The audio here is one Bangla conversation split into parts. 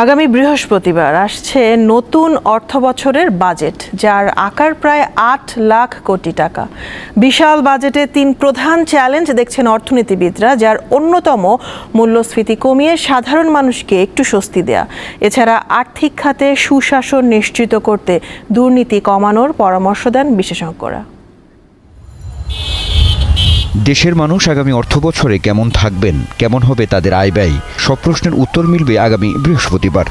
আগামী বৃহস্পতিবার আসছে নতুন অর্থবছরের বাজেট, যার আকার প্রায় ৮ লাখ কোটি টাকা। বিশাল বাজেটে ৩ প্রধান চ্যালেঞ্জ দেখছেন অর্থনীতিবিদরা, যার অন্যতম মূল্যস্ফীতি কমিয়ে সাধারণ মানুষকে একটু স্বস্তি দেয়া। এছাড়া আর্থিক খাতে সুশাসন নিশ্চিত করতে দুর্নীতি কমানোর পরামর্শ দেন বিশেষজ্ঞরা। দেশের মানুষ আগামী অর্থবছরে কেমন থাকবেন, কেমন হবে তাদের আয় ব্যয়, সব প্রশ্নের উত্তর মিলবে আগামী বৃহস্পতিবার।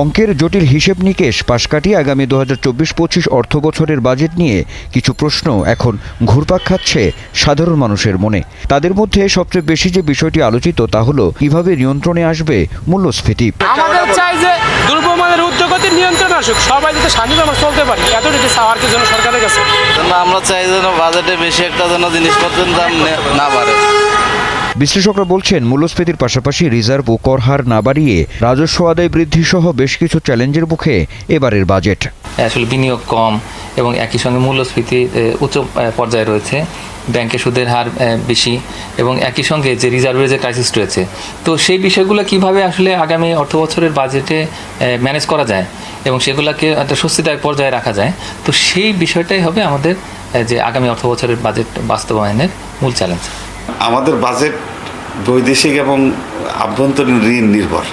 অঙ্কের জটিল হিসেব নিকেশ পাশ কাটিয়ে আগামী 2024-25 অর্থবছরের বাজেট নিয়ে কিছু প্রশ্ন এখন ঘুরপাক খাচ্ছে সাধারণ মানুষের মনে। তাদের মধ্যে সবচেয়ে বেশি যে বিষয়টি আলোচিত তা হলো কিভাবে নিয়ন্ত্রণে আসবে মূল্যস্ফীতি। আমাদের চাই যে দ্রব্যমানের ঊর্ধ্বগতির নিয়ন্ত্রণ আসুক, সবাই যাতে শান্তিতে আমরা চলতে পারি, এতটুকু চাওয়ার জন্য সরকারের কাছে আমরা চাই যেন বাজেটে বেশি একটা যেন জিনিসপত্রের দাম না বাড়ে। বিশ্লেষকরা বলছেন, মূল্যস্ফীতির পাশাপাশি রিজার্ভ ও কর হার না বাড়িয়ে রাজস্ব আদায় বৃদ্ধি সহ বেশ কিছু চ্যালেঞ্জের মুখে এবারের বাজেট। আসলে বিনিয়োগ কম এবং একই সঙ্গে মূল্যস্ফীতি উচ্চ পর্যায়ে রয়েছে, ব্যাংকে সুদের হার বেশি এবং একই সঙ্গে যে রিজার্ভের যে ক্রাইসিস রয়েছে, তো সেই বিষয়গুলো কিভাবে আসলে আগামী অর্থবছরের বাজেটে ম্যানেজ করা যায় এবং সেগুলোকে একটা স্বস্তিদায়ক পর্যায়ে রাখা যায়, তো সেই বিষয়টাই হবে আমাদের যে আগামী অর্থবছরের বাজেট বাস্তবায়নের মূল চ্যালেঞ্জ। আমাদের বাজেট বৈদেশিক এবং আভ্যন্তরীণ ঋণ নির্ভর,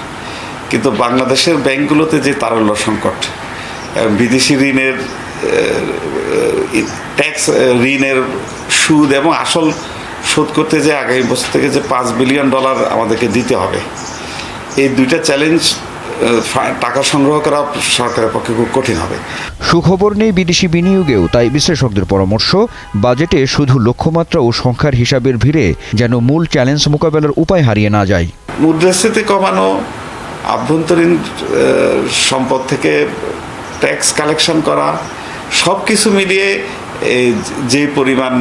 কিন্তু বাংলাদেশের ব্যাংকগুলোতে যে তারল্য সংকট, বিদেশি ঋণের ট্যাক্স ঋণের সুদ এবং আসল শোধ করতে যে আগামী বছর থেকে যে $5 বিলিয়ন আমাদেরকে দিতে হবে, এই দুইটা চ্যালেঞ্জ টাকা সংগ্রহ করা সরকারের পক্ষে খুব কঠিন হবে। সুখবর নেই বিদেশি বিনিয়োগেও, তাই বিশ্লেষকদের পরামর্শ বাজেটে শুধু লক্ষ্যমাত্রা ও সংখ্যার হিসাবের ভিড়ে যেন মূল চ্যালেঞ্জ মোকাবেলার উপায় হারিয়ে না যায়। মুদ্রাস্ফীতি কমানো, আভ্যন্তরীণ সম্পদ থেকে ট্যাক্স কালেকশন করা, সব কিছু মিলিয়ে যে পরিমাণ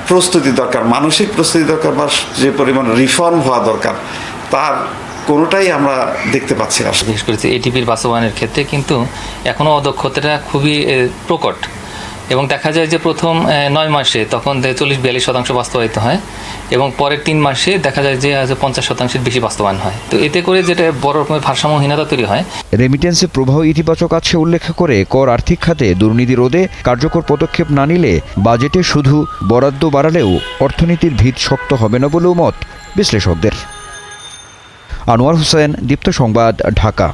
প্রস্তুতি দরকার, মানসিক প্রস্তুতি দরকার বা যে পরিমাণ রিফর্ম হওয়া দরকার, তার কোনোটাই আমরা দেখতে পাচ্ছি না। বিশেষ করে এটিপির বাস্তবায়নের ক্ষেত্রে কিন্তু এখনও অদক্ষতাটা খুবই প্রকট এবং দেখা যায় যে প্রথম 9 মাসে তখন 40-42% বাস্তবায়িত হয় এবং পরের 3 মাসে দেখা যায় যে 50% বেশি বাস্তবায়ন হয়। তো এতে করে যেটা বড় রকমের ভারসাম্যহীনতা তৈরি হয়। রেমিটেন্সে প্রবাহ ইতিবাচক আছে উল্লেখ করে কর আর্থিক খাতে দুর্নীতি রোধে কার্যকর পদক্ষেপ না নিলে বাজেটে শুধু বরাদ্দ বাড়ালেও অর্থনীতির ভিত শক্ত হবে না বলেও মত বিশ্লেষকদের। আনোয়ার হোসেন, দীপ্ত সংবাদ, ঢাকা।